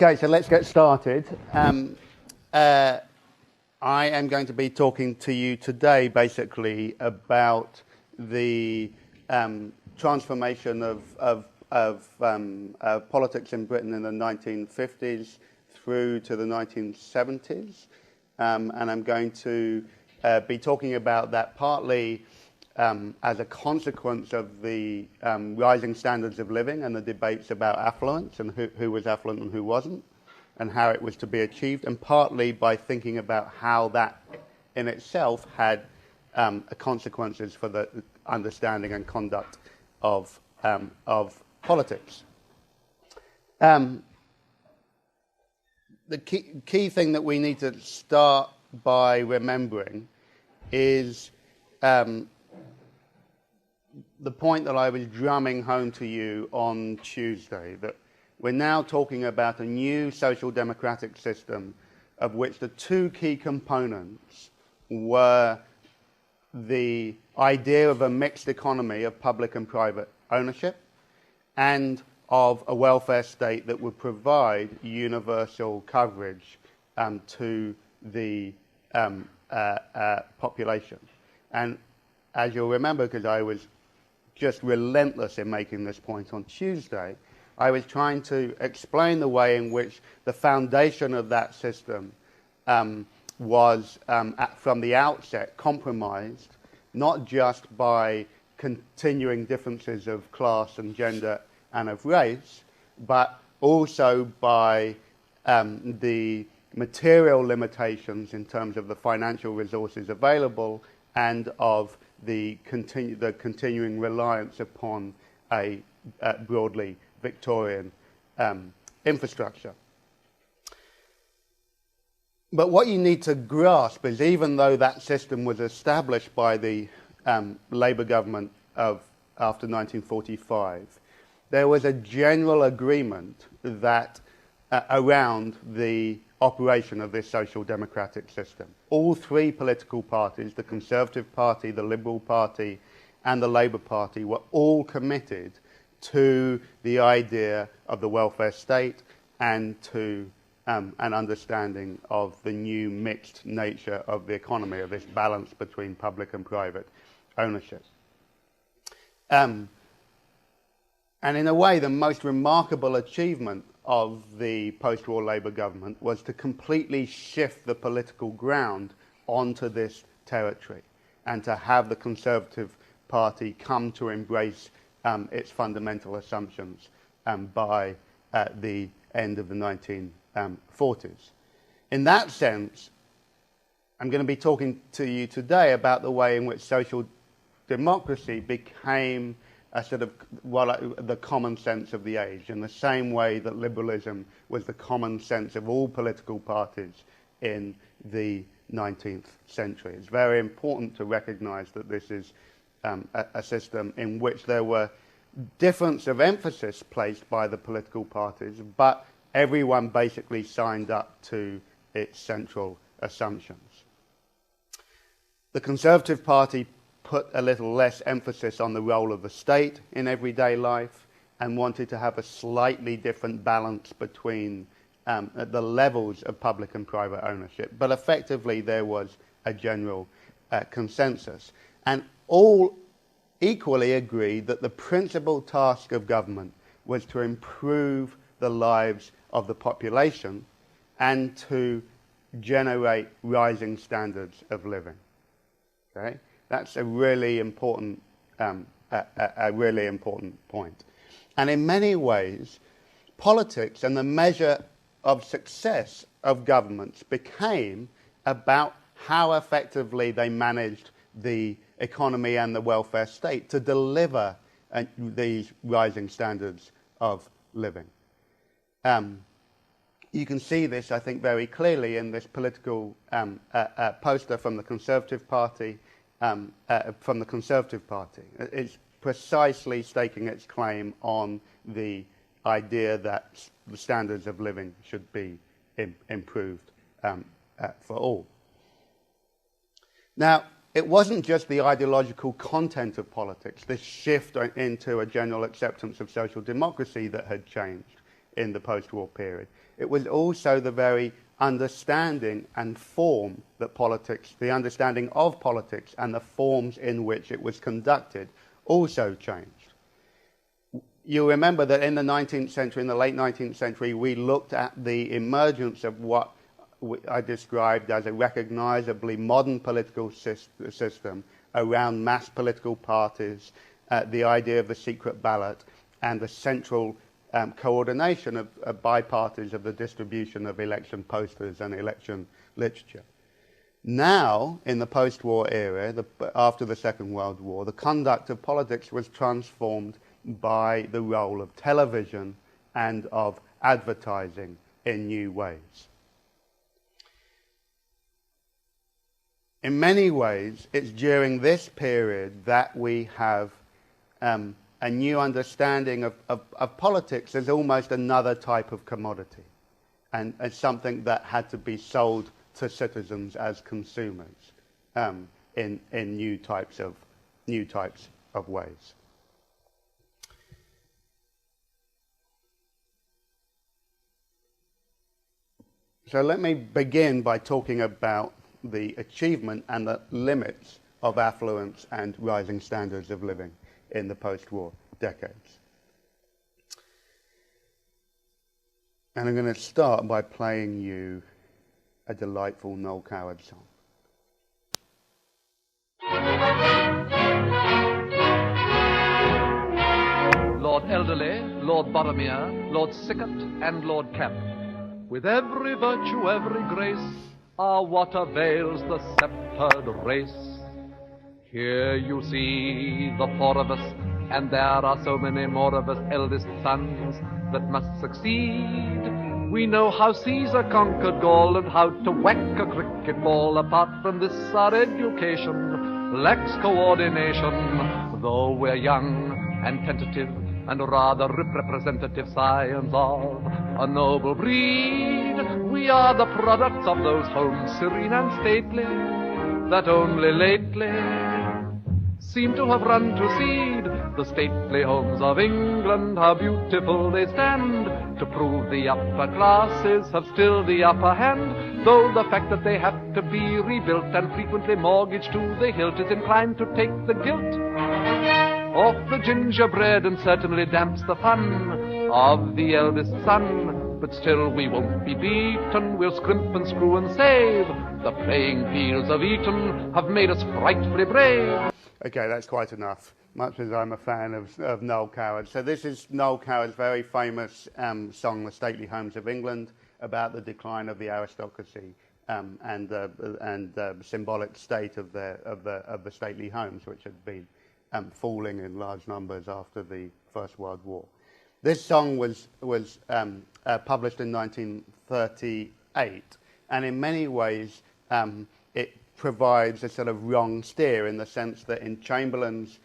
Okay, so let's get started. I am going to be talking to you today basically about the transformation of politics in Britain in the 1950s through to the 1970s. And I'm going to be talking about that partly as a consequence of the rising standards of living and the debates about affluence and who was affluent and who wasn't, and how it was to be achieved, and partly by thinking about how that in itself had consequences for the understanding and conduct of politics. The key thing that we need to start by remembering is the point that I was drumming home to you on Tuesday, that we're now talking about a new social democratic system of which the two key components were the idea of a mixed economy of public and private ownership and of a welfare state that would provide universal coverage to the population. And as you'll remember, because I was just relentless in making this point on Tuesday, I was trying to explain the way in which the foundation of that system was, from the outset, compromised, not just by continuing differences of class and gender and of race, but also by the material limitations in terms of the financial resources available and of the continuing reliance upon a broadly Victorian infrastructure. But what you need to grasp is, even though that system was established by the Labour government of after 1945, there was a general agreement that around the operation of this social democratic system. All three political parties, the Conservative Party, the Liberal Party, and the Labour Party, were all committed to the idea of the welfare state and to an understanding of the new mixed nature of the economy, of this balance between public and private ownership. And in a way, the most remarkable achievement of the post-war Labour government was to completely shift the political ground onto this territory and to have the Conservative Party come to embrace its fundamental assumptions by the end of the 1940s. In that sense, I'm going to be talking to you today about the way in which social democracy became a sort of the common sense of the age, in the same way that liberalism was the common sense of all political parties in the 19th century. It's very important to recognize that this is a system in which there were difference of emphasis placed by the political parties, but everyone basically signed up to its central assumptions. The Conservative Party put a little less emphasis on the role of the state in everyday life and wanted to have a slightly different balance between the levels of public and private ownership. But effectively, there was a general consensus. And all equally agreed that the principal task of government was to improve the lives of the population and to generate rising standards of living. Okay? That's a really important point. And in many ways, politics and the measure of success of governments became about how effectively they managed the economy and the welfare state to deliver these rising standards of living. You can see this, I think, very clearly in this political poster from the Conservative Party. It's precisely staking its claim on the idea that the standards of living should be improved for all. Now, it wasn't just the ideological content of politics, this shift into a general acceptance of social democracy, that had changed in the post-war period. It was also the very understanding and form that politics, the understanding of politics and the forms in which it was conducted also changed. You remember that in the 19th century, in the late 19th century, we looked at the emergence of what I described as a recognizably modern political system around mass political parties, the idea of the secret ballot, and the central coordination of biparties of the distribution of election posters and election literature. Now, in the post-war era, after the Second World War, the conduct of politics was transformed by the role of television and of advertising in new ways. In many ways, it's during this period that we have a new understanding of politics as almost another type of commodity, and as something that had to be sold to citizens as consumers in new types of ways. So let me begin by talking about the achievement and the limits of affluence and rising standards of living in the post-war decades. And I'm going to start by playing you a delightful Noel Coward song. Lord Elderly, Lord Boromir, Lord Sickert, and Lord Kemp, with every virtue, every grace, ah, what avails the sceptred race? Here you see the four of us, and there are so many more of us eldest sons that must succeed. We know how Caesar conquered Gaul and how to whack a cricket ball. Apart from this, our education lacks coordination. Though we're young and tentative and rather representative scions of a noble breed, we are the products of those homes serene and stately that only lately seem to have run to seed. The stately homes of England, how beautiful they stand, to prove the upper classes have still the upper hand, though the fact that they have to be rebuilt and frequently mortgaged to the hilt is inclined to take the guilt off the gingerbread and certainly damps the fun of the eldest son. But still we won't be beaten, we'll scrimp and screw and save. The playing fields of Eton have made us frightfully brave. Okay, that's quite enough, much as I'm a fan of Noel Coward. So this is Noel Coward's very famous song, The Stately Homes of England, about the decline of the aristocracy and the symbolic state of the stately homes, which had been falling in large numbers after the First World War. This song was published in 1938, and in many ways it provides a sort of wrong steer, in the sense that in Chamberlain's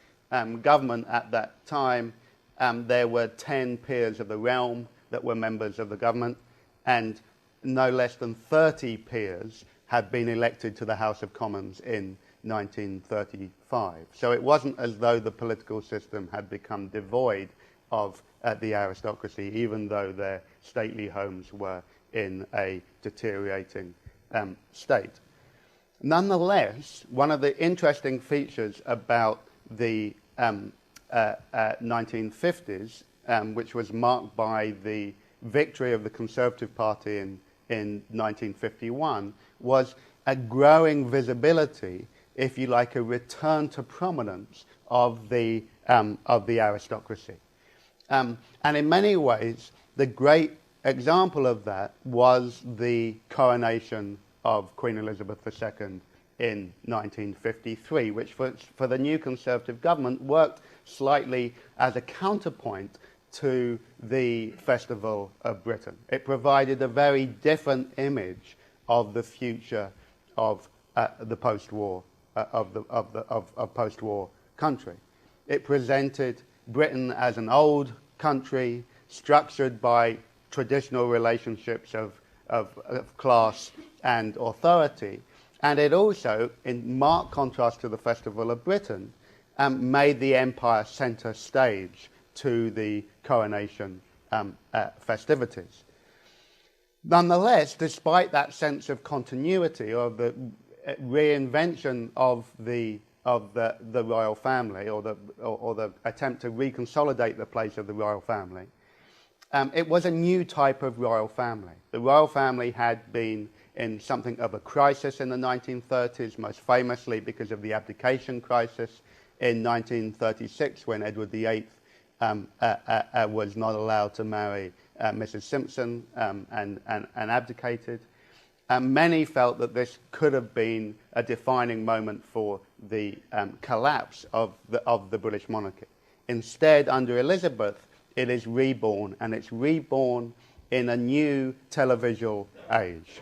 government at that time, there were 10 peers of the realm that were members of the government, and no less than 30 peers had been elected to the House of Commons in 1935. So it wasn't as though the political system had become devoid of the aristocracy, even though their stately homes were in a deteriorating state. Nonetheless, one of the interesting features about the 1950s, which was marked by the victory of the Conservative Party in 1951, was a growing visibility, if you like, a return to prominence of the aristocracy. And in many ways, the great example of that was the coronation of Queen Elizabeth II in 1953, which for the new Conservative government worked slightly as a counterpoint to the Festival of Britain. It provided a very different image of the future of the post-war of post-war country. It presented Britain as an old country structured by traditional relationships of class and authority, and it also, in marked contrast to the Festival of Britain, made the empire centre stage to the coronation festivities. Nonetheless, despite that sense of continuity or the reinvention of the royal family, or the attempt to reconsolidate the place of the royal family, it was a new type of royal family. The royal family had been in something of a crisis in the 1930s, most famously because of the abdication crisis in 1936, when Edward VIII was not allowed to marry Mrs. Simpson and abdicated. Many felt that this could have been a defining moment for the collapse of the British monarchy. Instead, under Elizabeth, it is reborn, and it's reborn in a new televisual age.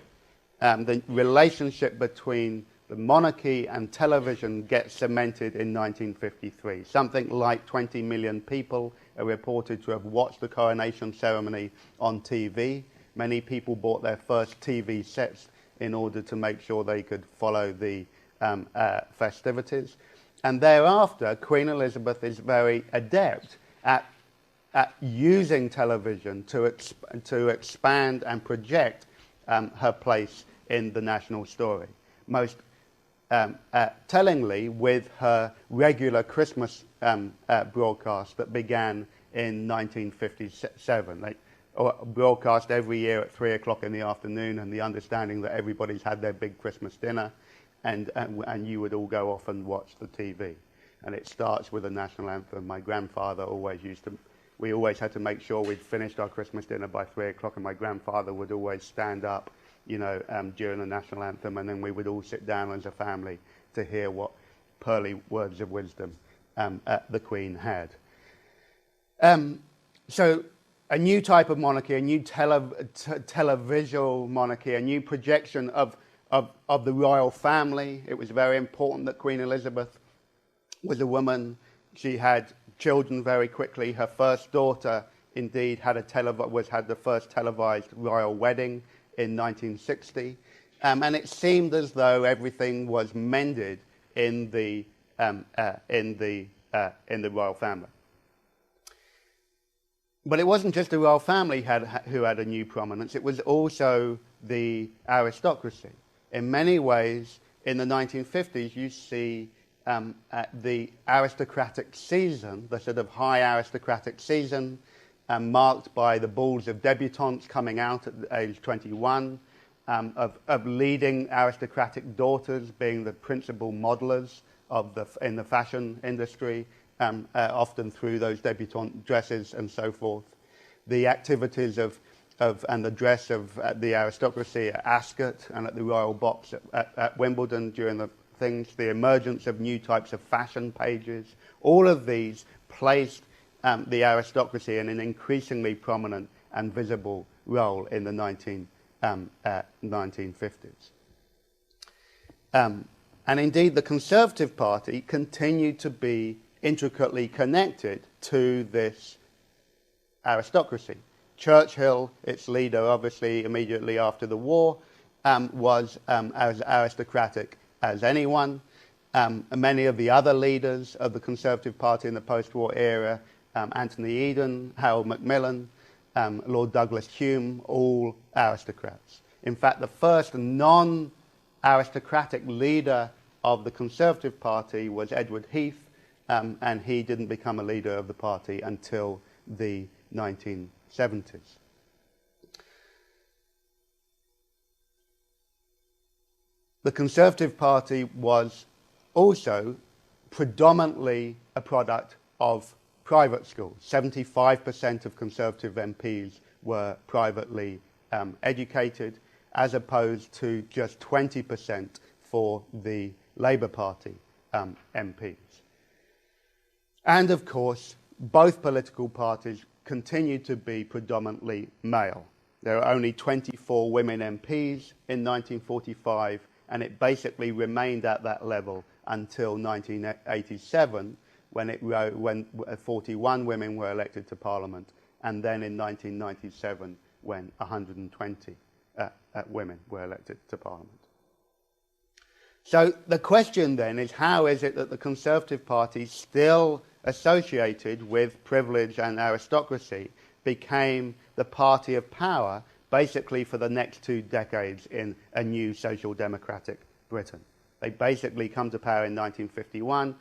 The relationship between the monarchy and television gets cemented in 1953. Something like 20 million people are reported to have watched the coronation ceremony on TV. Many people bought their first TV sets in order to make sure they could follow the festivities. And thereafter, Queen Elizabeth is very adept at using television to expand and project her place in the national story. Most tellingly, with her regular Christmas broadcast that began in 1957. They broadcast every year at 3 o'clock in the afternoon, and the understanding that everybody's had their big Christmas dinner, and you would all go off and watch the TV. And it starts with a national anthem. My grandfather always we always had to make sure we'd finished our Christmas dinner by 3 o'clock, and my grandfather would always stand up, during the national anthem, and then we would all sit down as a family to hear what pearly words of wisdom the Queen had. So a new type of monarchy, a new televisual monarchy, a new projection of the royal family. It was very important that Queen Elizabeth was a woman. She had children very quickly. Her first daughter, indeed, had the first televised royal wedding in 1960, and it seemed as though everything was mended in the royal family. But it wasn't just the royal family who had a new prominence. It was also the aristocracy. In many ways, in the 1950s, you see the aristocratic season, the sort of high aristocratic season, marked by the balls of debutantes coming out at age 21, of leading aristocratic daughters being the principal modelers in the fashion industry, often through those debutante dresses and so forth. The activities and the dress of the aristocracy at Ascot and at the Royal Box at Wimbledon during the things, the emergence of new types of fashion pages, all of these placed the aristocracy in an increasingly prominent and visible role in the 1950s. And indeed, the Conservative Party continued to be intricately connected to this aristocracy. Churchill, its leader, obviously, immediately after the war, was as aristocratic as anyone. Many of the other leaders of the Conservative Party in the post-war era, Anthony Eden, Harold Macmillan, Lord Douglas Hume, all aristocrats. In fact, the first non-aristocratic leader of the Conservative Party was Edward Heath, and he didn't become a leader of the party until the 1970s. The Conservative Party was also predominantly a product of private schools. 75% of Conservative MPs were privately educated, as opposed to just 20% for the Labour Party MPs. And of course, both political parties continued to be predominantly male. There are only 24 women MPs in 1945, and it basically remained at that level until 1987, when 41 women were elected to Parliament, and then in 1997 when 120 women were elected to Parliament. So the question then is, how is it that the Conservative Party, still associated with privilege and aristocracy, became the party of power basically for the next 2 decades in a new social democratic Britain. They basically come to power in 1951.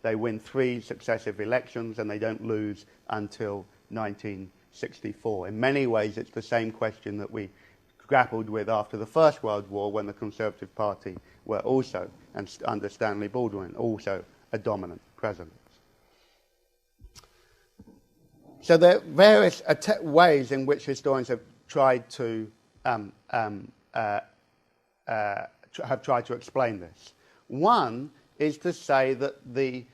They win 3 successive elections and they don't lose until 1964. In many ways, it's the same question that we grappled with after the First World War, when the Conservative Party were also, and under Stanley Baldwin, also a dominant presence. So there are various ways in which historians have tried to explain this. One is to say that the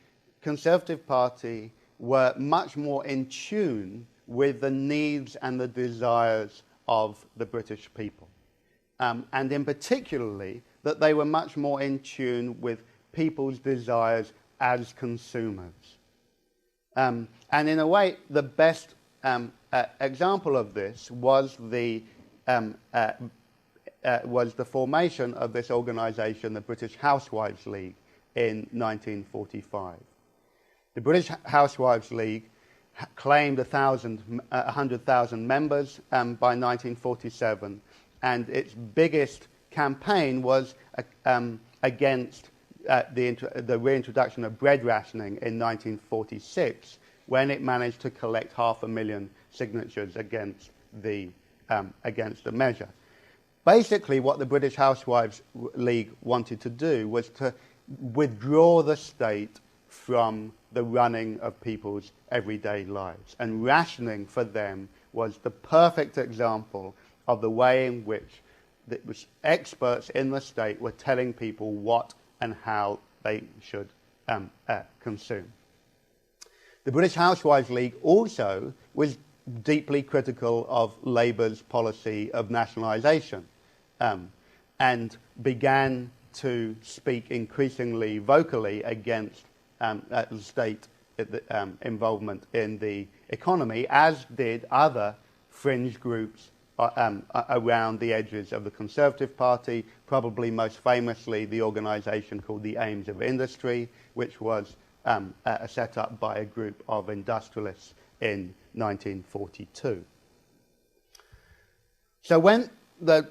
Conservative Party were much more in tune with the needs and the desires of the British people. And in particularly, that they were much more in tune with people's desires as consumers. And in a way, the best example of this was the formation of this organisation, the British Housewives League, in 1945. The British Housewives League claimed 100,000 members by 1947, and its biggest campaign was against the reintroduction of bread rationing in 1946, when it managed to collect 500,000 signatures against the measure. Basically, what the British Housewives League wanted to do was to withdraw the state from the running of people's everyday lives. And rationing for them was the perfect example of the way in which the experts in the state were telling people what and how they should consume. The British Housewives League also was deeply critical of Labour's policy of nationalisation, and began to speak increasingly vocally against state involvement in the economy, as did other fringe groups around the edges of the Conservative Party, probably most famously the organisation called the Aims of Industry, which was set up by a group of industrialists in 1942. So when the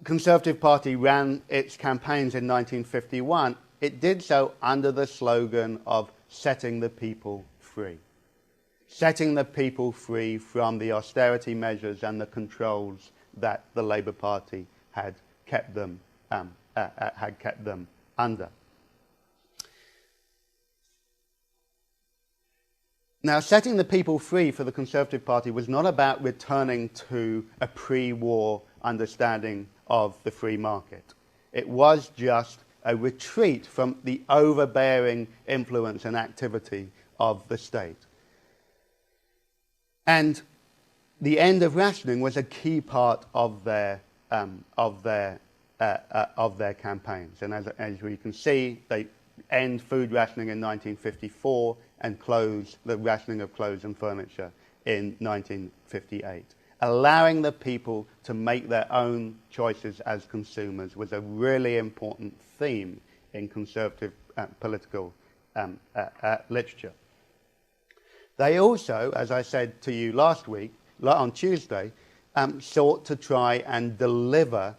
Conservative Party ran its campaigns in 1951, it did so under the slogan of setting the people free. Setting the people free from the austerity measures and the controls that the Labour Party had kept them under. Now, setting the people free for the Conservative Party was not about returning to a pre-war understanding of the free market. It was just a retreat from the overbearing influence and activity of the state. And the end of rationing was a key part of their campaigns. And as we can see, they end food rationing in 1954 and close the rationing of clothes and furniture in 1958. Allowing the people to make their own choices as consumers was a really important theme in conservative political literature. They also, as I said to you last week, on Tuesday, sought to try and deliver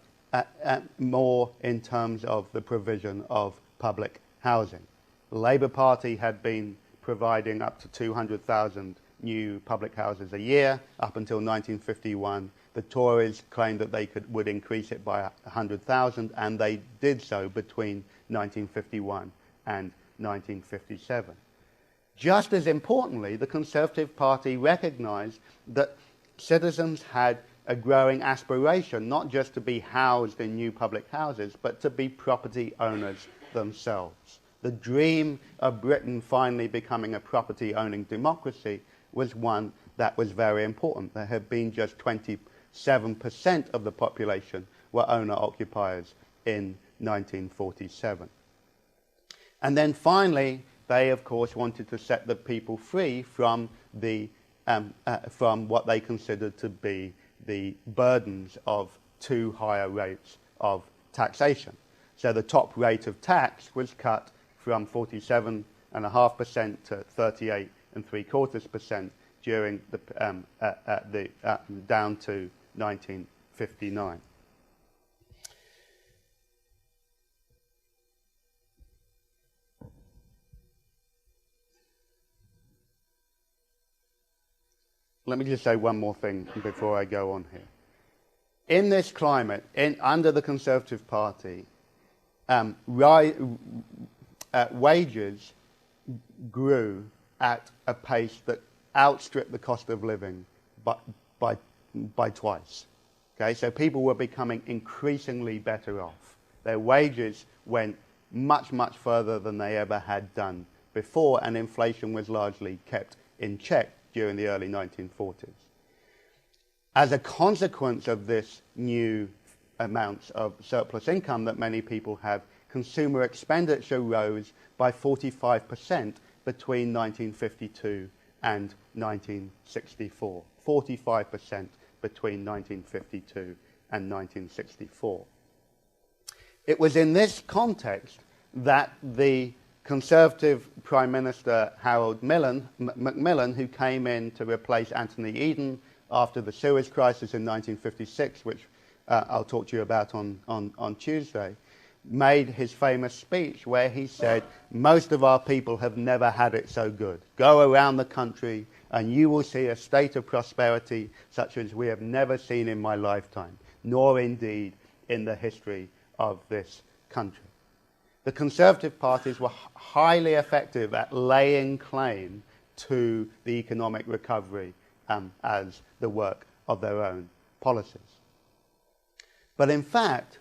more in terms of the provision of public housing. The Labour Party had been providing up to 200,000 new public houses a year up until 1951. The Tories claimed that they would increase it by 100,000, and they did so between 1951 and 1957. Just as importantly, the Conservative Party recognised that citizens had a growing aspiration not just to be housed in new public houses, but to be property owners themselves. The dream of Britain finally becoming a property-owning democracy was one that was very important. There had been just 27% of the population were owner-occupiers in 1947. And then finally, they, of course, wanted to set the people free from what they considered to be the burdens of too higher rates of taxation. So the top rate of tax was cut from 47.5% to 38.75% during down to 1959. Let me just say one more thing before I go on here. In this climate, under the Conservative Party, wages grew at a pace that outstripped the cost of living by twice. Okay, so people were becoming increasingly better off. Their wages went much, much further than they ever had done before, and inflation was largely kept in check during the early 1940s. As a consequence of this new amounts of surplus income that many people have, consumer expenditure rose by 45% between 1952 and 1964. 45% between 1952 and 1964. It was in this context that the Conservative Prime Minister Harold Macmillan, who came in to replace Anthony Eden after the Suez Crisis in 1956, which I'll talk to you about on Tuesday, made his famous speech where he said, "Most of our people have never had it so good. Go around the country and you will see a state of prosperity such as we have never seen in my lifetime, nor indeed in the history of this country." The Conservative parties were highly effective at laying claim to the economic recovery as the work of their own policies. But in fact,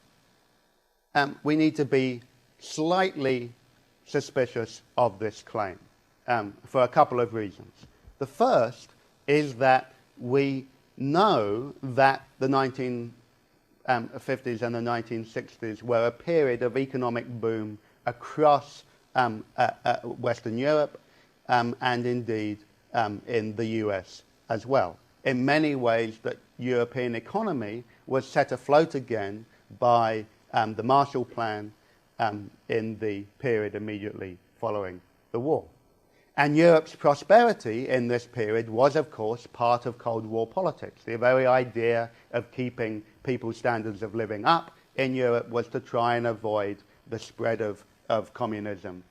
we need to be slightly suspicious of this claim for a couple of reasons. The first is that we know that the 1950s and the 1960s were a period of economic boom across Western Europe and indeed in the US as well. In many ways, the European economy was set afloat again by the Marshall Plan in the period immediately following the war. And Europe's prosperity in this period was, of course, part of Cold War politics. The very idea of keeping people's standards of living up in Europe was to try and avoid the spread of communism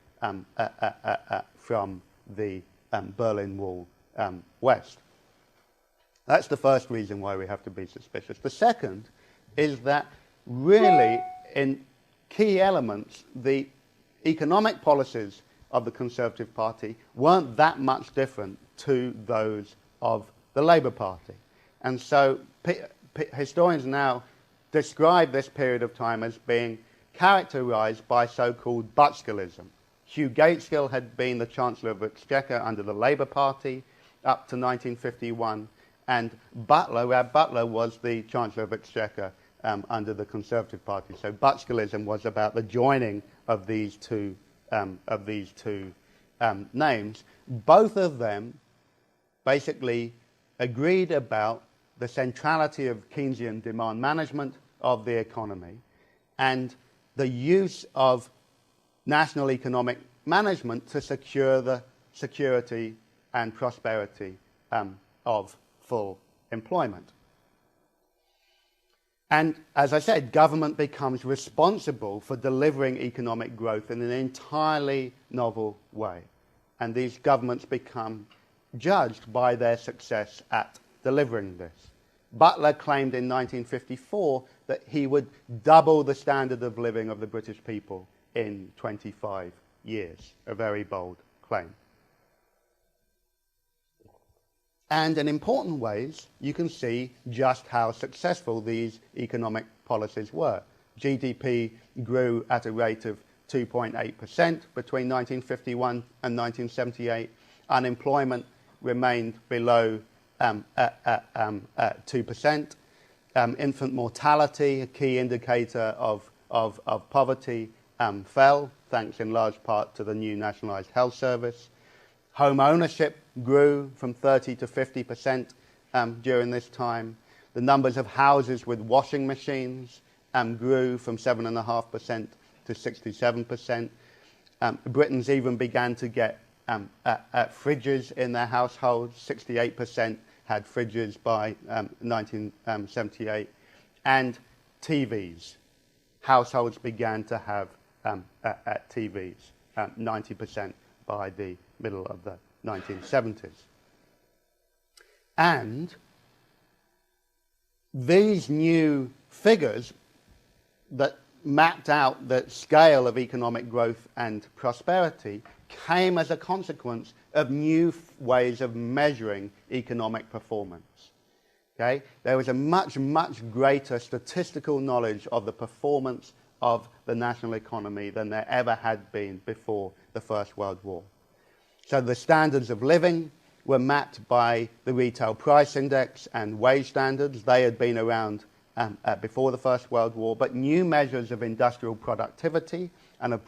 from the Berlin Wall west. That's the first reason why we have to be suspicious. The second is that really, in key elements, the economic policies of the Conservative Party weren't that much different to those of the Labour Party. And so historians now describe this period of time as being characterised by so-called Butchgillism. Hugh Gaitskell had been the Chancellor of the Exchequer under the Labour Party up to 1951, and Rab Butler was the Chancellor of Exchequer under the Conservative Party. So Butchgillism was about the joining of these two names. Both of them basically agreed about the centrality of Keynesian demand management of the economy and the use of national economic management to secure the security and prosperity of full employment. And as I said, government becomes responsible for delivering economic growth in an entirely novel way. And these governments become judged by their success at delivering this. Butler claimed in 1954 that he would double the standard of living of the British people in 25 years. A very bold claim. And in important ways, you can see just how successful these economic policies were. GDP grew at a rate of 2.8% between 1951 and 1978. Unemployment remained below 2%. Infant mortality, a key indicator of poverty, fell, thanks in large part to the new nationalised health service. Home ownership grew from 30 to 50% during this time. The numbers of houses with washing machines grew from 7.5% to 67%. Britons even began to get fridges in their households. 68% had fridges by 1978, and TVs. Households began to have TVs, 90% by the middle of the 1970s. And these new figures that mapped out the scale of economic growth and prosperity came as a consequence of new ways of measuring economic performance. Okay? There was a much, much greater statistical knowledge of the performance of the national economy than there ever had been before the First World War. So the standards of living were mapped by the retail price index and wage standards. They had been around before the First World War, but new measures of industrial productivity and of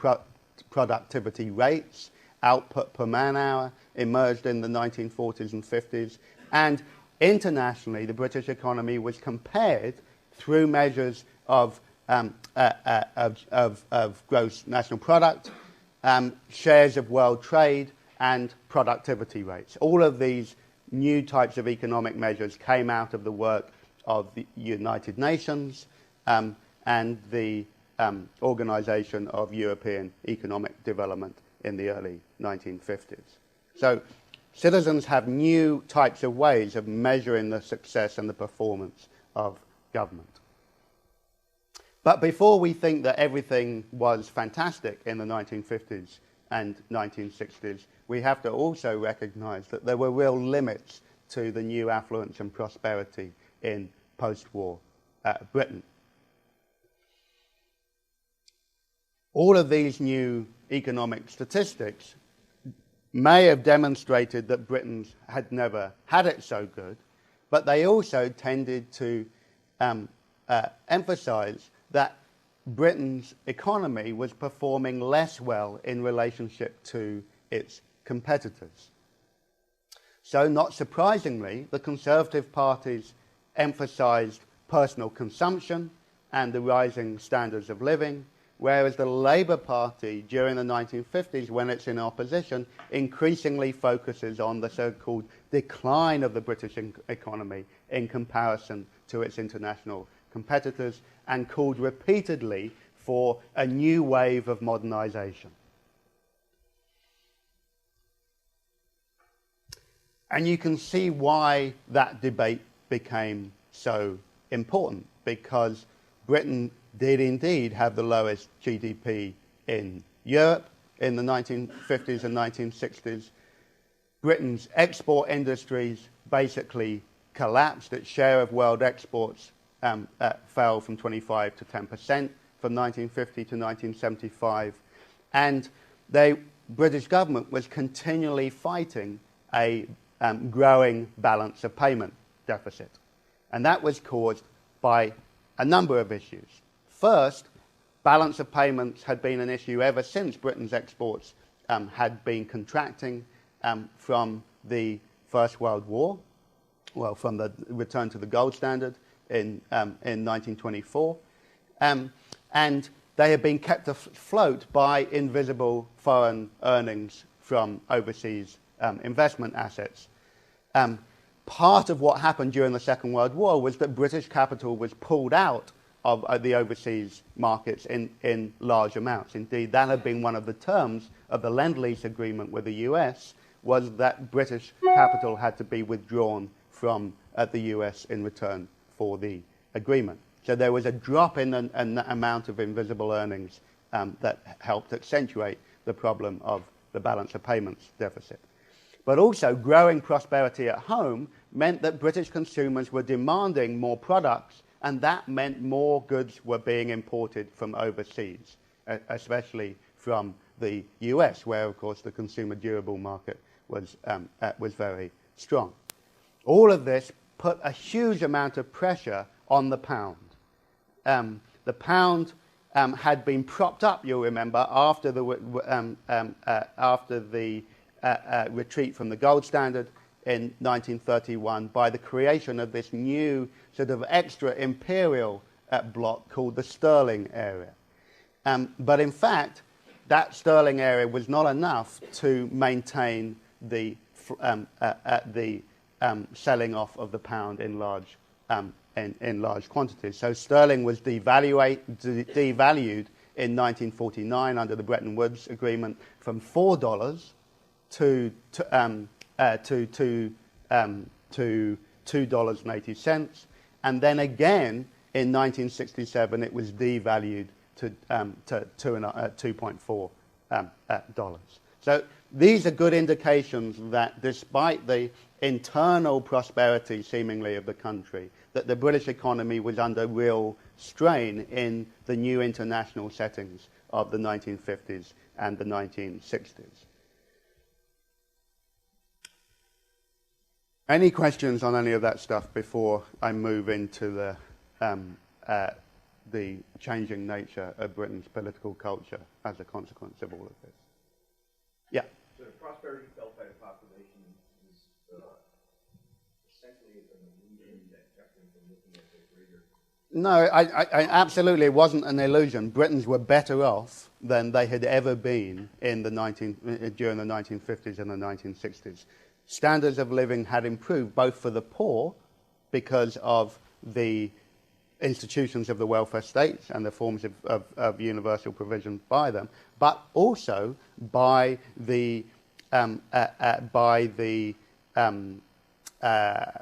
productivity rates, output per man hour, emerged in the 1940s and 50s. And internationally, the British economy was compared through measures of gross national product, shares of world trade, and productivity rates. All of these new types of economic measures came out of the work of the United Nations and the Organization of European Economic Development in the early 1950s. So citizens have new types of ways of measuring the success and the performance of government. But before we think that everything was fantastic in the 1950s and 1960s, we have to also recognize that there were real limits to the new affluence and prosperity in post-war Britain. All of these new economic statistics may have demonstrated that Britain had never had it so good, but they also tended to emphasize that Britain's economy was performing less well in relationship to its competitors. So, not surprisingly, the Conservative parties emphasized personal consumption and the rising standards of living, whereas the Labour Party during the 1950s, when it's in opposition, increasingly focuses on the so-called decline of the British economy in comparison to its international competitors, and called repeatedly for a new wave of modernization. And you can see why that debate became so important, because Britain did indeed have the lowest GDP in Europe in the 1950s and 1960s. Britain's export industries basically collapsed. Its share of world exports fell from 25 to 10% from 1950 to 1975. And the British government was continually fighting a growing balance of payment deficit. And that was caused by a number of issues. First, balance of payments had been an issue ever since Britain's exports had been contracting from the First World War, well, from the return to the gold standard in 1924. And they had been kept afloat by invisible foreign earnings from overseas investment assets. Part of what happened during the Second World War was that British capital was pulled out of the overseas markets in large amounts. Indeed, that had been one of the terms of the Lend-Lease agreement with the US, was that British capital had to be withdrawn from the US in return for the agreement. So there was a drop in the amount of invisible earnings that helped accentuate the problem of the balance of payments deficit. But also, growing prosperity at home meant that British consumers were demanding more products, and that meant more goods were being imported from overseas, especially from the US, where, of course, the consumer durable market was very strong. All of this put a huge amount of pressure on the pound. The pound had been propped up, you'll remember, after the retreat from the gold standard in 1931 by the creation of this new sort of extra imperial bloc called the sterling area. But in fact, that sterling area was not enough to maintain the selling off of the pound in large quantities. So sterling was devalued in 1949 under the Bretton Woods Agreement from $4 to $2.80, and then again in 1967 it was devalued to $2.4 dollars. So these are good indications that despite the internal prosperity seemingly of the country, that the British economy was under real strain in the new international settings of the 1950s and the 1960s. Any questions on any of that stuff before I move into the changing nature of Britain's political culture as a consequence of all of this? Yeah. So prosperity felt by the population is essentially an illusion that kept them from looking at the greater. No, I absolutely, it wasn't an illusion. Britons were better off than they had ever been in the during the 1950s and the 1960s. Standards of living had improved both for the poor because of the institutions of the welfare states and the forms of universal provision by them, but also by the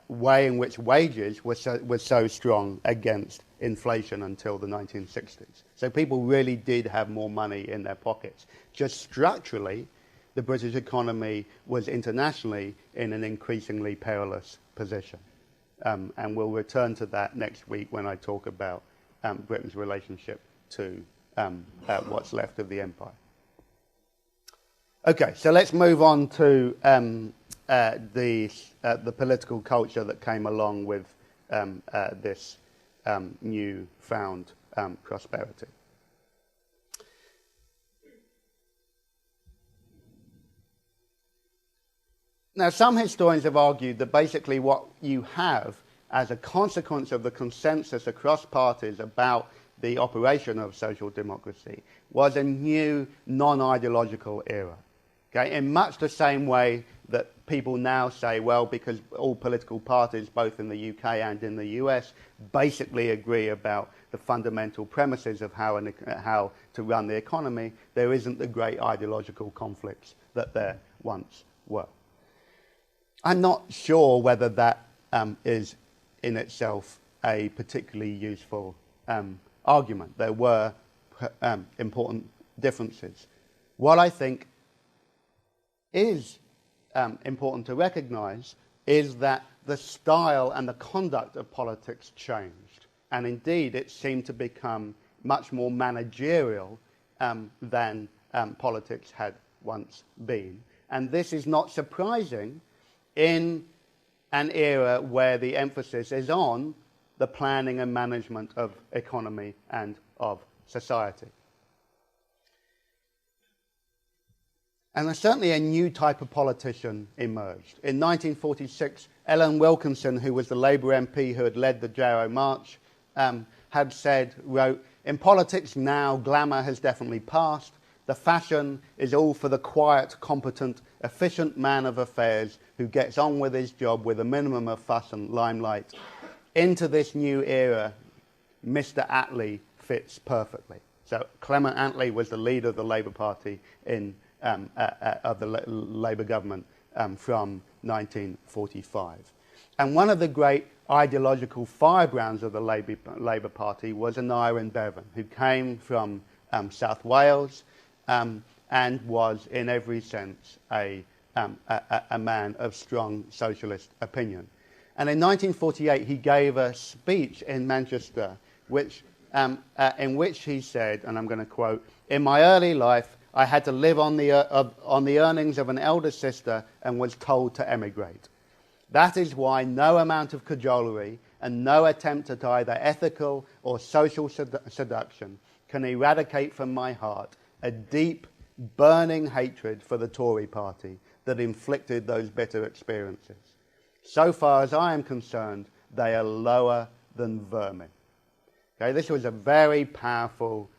way in which wages were so strong against inflation until the 1960s. So people really did have more money in their pockets. Just structurally, the British economy was internationally in an increasingly perilous position. And we'll return to that next week when I talk about Britain's relationship to what's left of the empire. Okay, so let's move on to the political culture that came along with this newfound prosperity. Now, some historians have argued that basically what you have as a consequence of the consensus across parties about the operation of social democracy was a new non-ideological era. Okay? In much the same way that people now say, well, because all political parties, both in the UK and in the US, basically agree about the fundamental premises of how to run the economy, there isn't the great ideological conflicts that there once were. I'm not sure whether that is in itself a particularly useful argument. There were important differences. What I think is important to recognize is that the style and the conduct of politics changed. And indeed, it seemed to become much more managerial than politics had once been. And this is not surprising in an era where the emphasis is on the planning and management of economy and of society. And there's certainly a new type of politician emerged. In 1946, Ellen Wilkinson, who was the Labour MP who had led the Jarrow March, wrote, "In politics now, glamour has definitely passed. The fashion is all for the quiet, competent, efficient man of affairs who gets on with his job with a minimum of fuss and limelight. Into this new era, Mr. Attlee fits perfectly." So Clement Attlee was the leader of the Labour Party of the Labour government from 1945. And one of the great ideological firebrands of the Labour Party was Aneurin Bevan, who came from South Wales, and was in every sense a man of strong socialist opinion. And in 1948 he gave a speech in Manchester in which he said, and I'm going to quote, "In my early life I had to live on the earnings of an elder sister and was told to emigrate. That is why no amount of cajolery and no attempt at either ethical or social seduction can eradicate from my heart a deep, burning hatred for the Tory party that inflicted those bitter experiences. So far as I am concerned, they are lower than vermin." Okay, this was a very powerful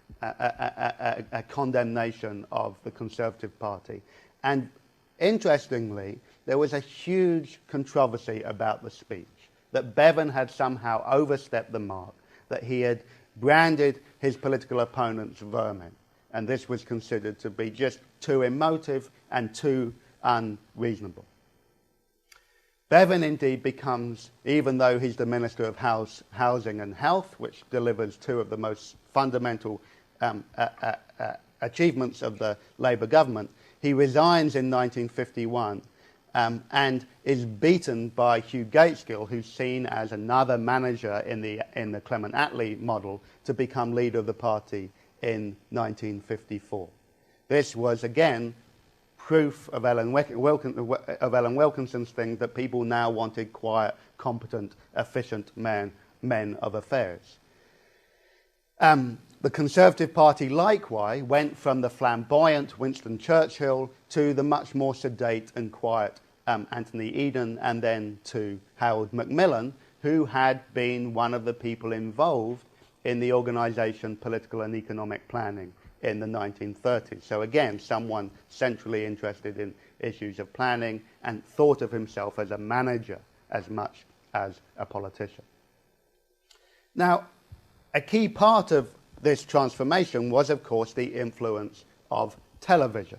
condemnation of the Conservative Party. And interestingly, there was a huge controversy about the speech, that Bevan had somehow overstepped the mark, that he had branded his political opponents vermin, and this was considered to be just too emotive and too unreasonable. Bevan indeed becomes, even though he's the Minister of Housing and Health, which delivers two of the most fundamental achievements of the Labour government, he resigns in 1951 and is beaten by Hugh Gaitskell, who's seen as another manager in the Clement Attlee model, to become leader of the party in 1954. This was, again, proof of Ellen Wilkinson's thing, that people now wanted quiet, competent, efficient men of affairs. The Conservative Party, likewise, went from the flamboyant Winston Churchill to the much more sedate and quiet Anthony Eden, and then to Harold Macmillan, who had been one of the people involved in the organisation Political and Economic Planning in the 1930s. So again, someone centrally interested in issues of planning and thought of himself as a manager as much as a politician. Now, a key part of this transformation was, of course, the influence of television.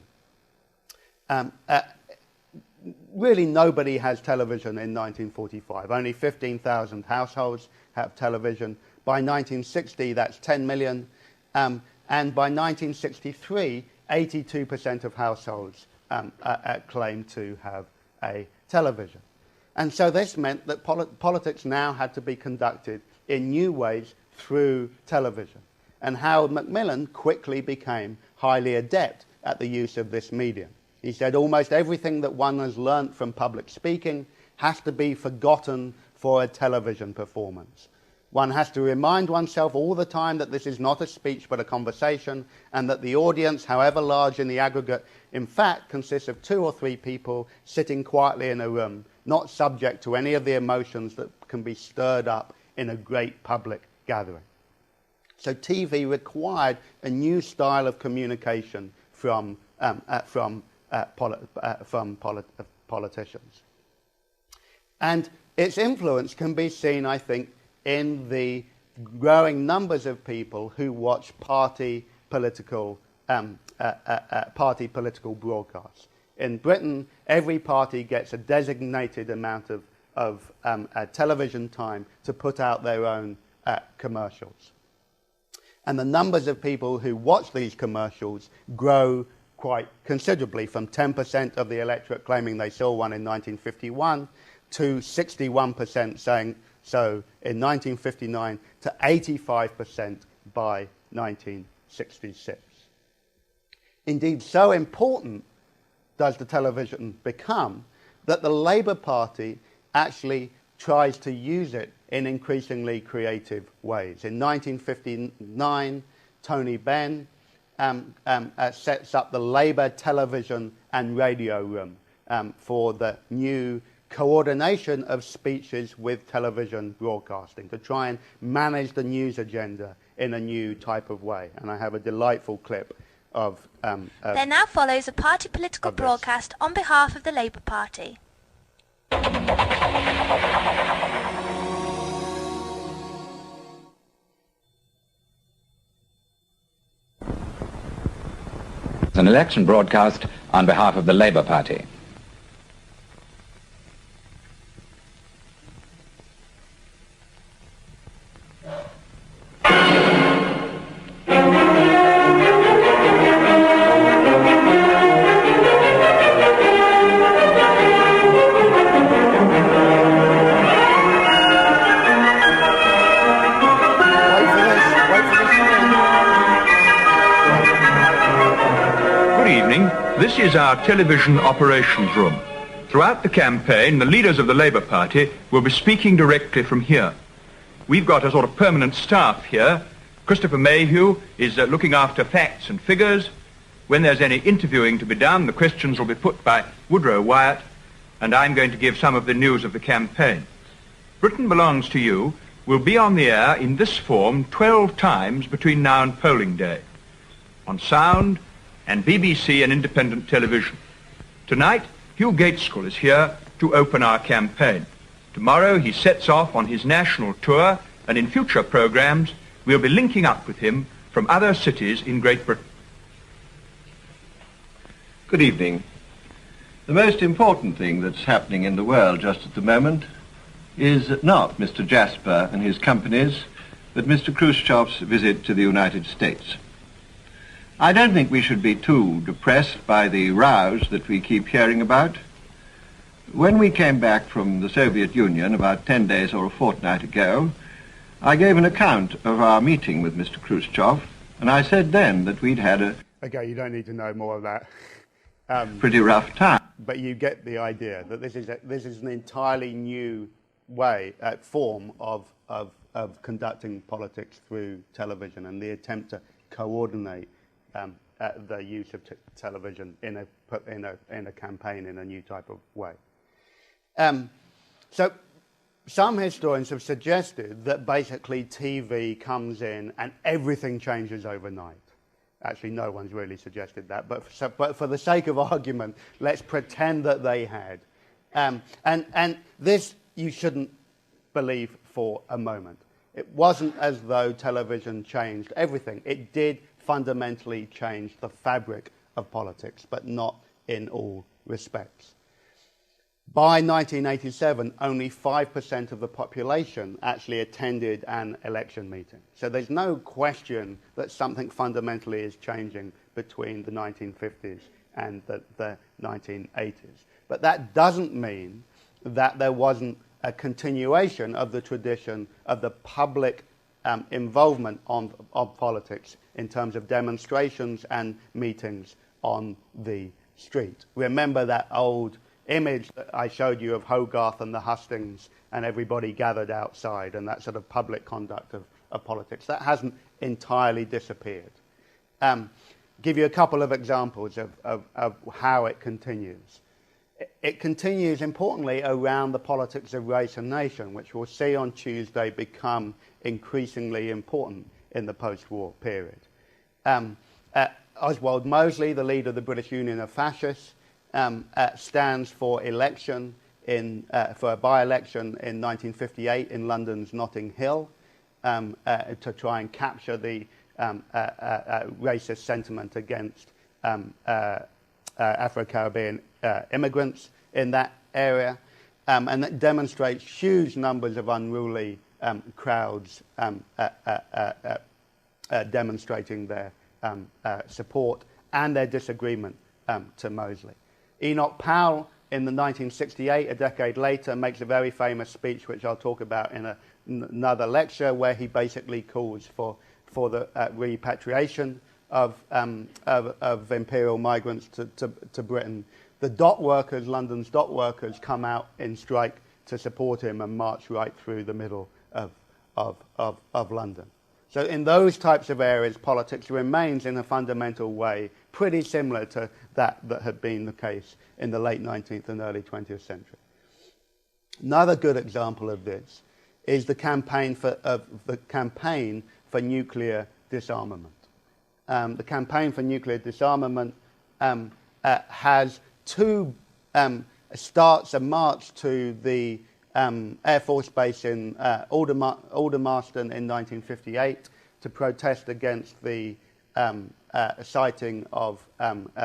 Really, nobody has television in 1945. Only 15,000 households have television. By 1960, that's 10 million. And by 1963, 82% of households claim to have a television. And so this meant that politics now had to be conducted in new ways through television. And Harold Macmillan quickly became highly adept at the use of this medium. He said almost everything that one has learnt from public speaking has to be forgotten for a television performance. One has to remind oneself all the time that this is not a speech but a conversation, and that the audience, however large in the aggregate, in fact consists of 2 or 3 people sitting quietly in a room, not subject to any of the emotions that can be stirred up in a great public gathering. So TV required a new style of communication from politicians. And its influence can be seen, I think, in the growing numbers of people who watch party political broadcasts. In Britain, every party gets a designated amount of television time to put out their own commercials. And the numbers of people who watch these commercials grow quite considerably, from 10% of the electorate claiming they saw one in 1951 to 61% saying so in 1959 to 85% by 1966. Indeed, so important does the television become that the Labour Party actually tries to use it in increasingly creative ways. In 1959, Tony Benn sets up the Labour Television and Radio Room for the new coordination of speeches with television broadcasting, to try and manage the news agenda in a new type of way. And I have a delightful clip of... There now follows a party political broadcast on behalf of the Labour Party. An election broadcast on behalf of the Labour Party. This is our television operations room. Throughout the campaign, the leaders of the Labour Party will be speaking directly from here. We've got a sort of permanent staff here. Christopher Mayhew is looking after facts and figures. When there's any interviewing to be done, the questions will be put by Woodrow Wyatt, and I'm going to give some of the news of the campaign. Britain Belongs to You will be on the air in this form 12 times between now and polling day, on sound and BBC and independent television. Tonight, Hugh Gaitskell is here to open our campaign. Tomorrow he sets off on his national tour, and in future programs we'll be linking up with him from other cities in Great Britain. Good evening. The most important thing that's happening in the world just at the moment is not Mr. Jasper and his companies, but Mr. Khrushchev's visit to the United States. I don't think we should be too depressed by the rows that we keep hearing about. When we came back from the Soviet Union about 10 days or a fortnight ago, I gave an account of our meeting with Mr. Khrushchev, and I said then that we'd had a Okay, you don't need to know more of that. pretty rough time. But you get the idea that this is an entirely new way, form of conducting politics through television, and the attempt to coordinate the use of television in a campaign in a new type of way. So some historians have suggested that basically TV comes in and everything changes overnight. Actually, no one's really suggested that, but for the sake of argument, let's pretend that they had. And this you shouldn't believe for a moment. It wasn't as though television changed everything. It did fundamentally change the fabric of politics, but not in all respects. By 1987, only 5% of the population actually attended an election meeting. So there's no question that something fundamentally is changing between the 1950s and the 1980s. But that doesn't mean that there wasn't a continuation of the tradition of the public involvement of politics in terms of demonstrations and meetings on the street. Remember that old image that I showed you of Hogarth and the hustings and everybody gathered outside, and that sort of public conduct of politics. That hasn't entirely disappeared. Give you a couple of examples of how it continues. It continues, importantly, around the politics of race and nation, which we'll see on Tuesday become increasingly important in the post-war period. Oswald Mosley, the leader of the British Union of Fascists, stands for election for a by-election in 1958 in London's Notting Hill to try and capture the racist sentiment against Afro-Caribbean immigrants in that area, and that demonstrates huge numbers of unruly crowds demonstrating their support and their disagreement to Mosley. Enoch Powell, in the 1968, a decade later, makes a very famous speech, which I'll talk about in another lecture, where he basically calls for the repatriation of imperial migrants to Britain. The dock workers, London's dock workers, come out in strike to support him and march right through the middle of London. So in those types of areas, politics remains in a fundamental way pretty similar to that had been the case in the late 19th and early 20th century. Another good example of this is the campaign for nuclear disarmament. The campaign for nuclear disarmament has starts a march to the Air Force Base in Aldermaston in 1958 to protest against the sighting of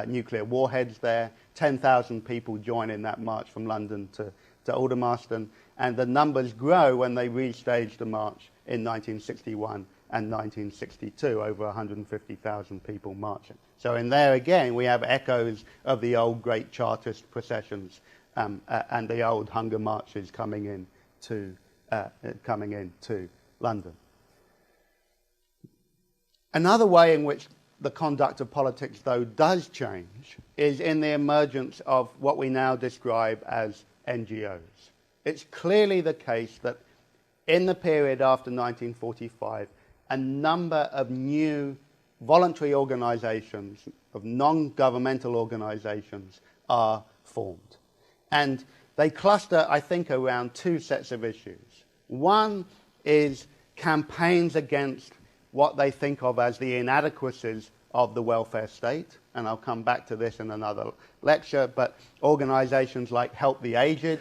nuclear warheads there. 10,000 people join in that march from London to Aldermaston, and the numbers grow when they restage the march in 1961 and 1962, over 150,000 people marching. So in there again, we have echoes of the old great Chartist processions and the old hunger marches coming in to London. Another way in which the conduct of politics, though, does change is in the emergence of what we now describe as NGOs. It's clearly the case that in the period after 1945, a number of new voluntary organizations, of non-governmental organizations, are formed. And they cluster, I think, around two sets of issues. One is campaigns against what they think of as the inadequacies of the welfare state, and I'll come back to this in another lecture, but organizations like Help the Aged,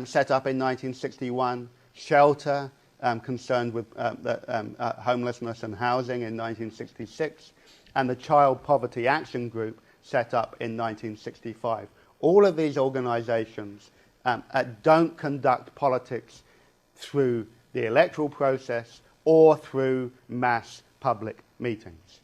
set up in 1961, Shelter, concerned with homelessness and housing in 1966, and the Child Poverty Action Group, set up in 1965. All of these organizations don't conduct politics through the electoral process or through mass public meetings.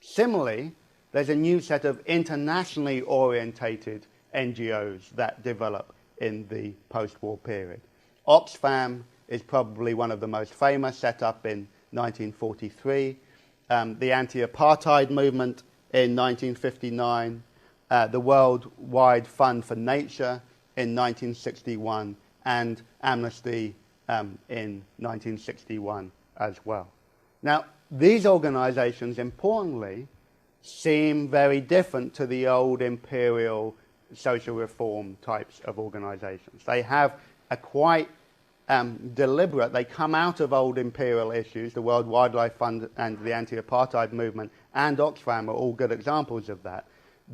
Similarly, there's a new set of internationally orientated NGOs that develop in the post-war period. Oxfam is probably one of the most famous, set up in 1943. The anti-apartheid movement in 1959, the Worldwide Fund for Nature in 1961, and Amnesty in 1961 as well. Now, these organizations, importantly, seem very different to the old imperial social reform types of organizations. They have a quite deliberate, they come out of old imperial issues. The World Wildlife Fund and the anti-apartheid movement and Oxfam are all good examples of that.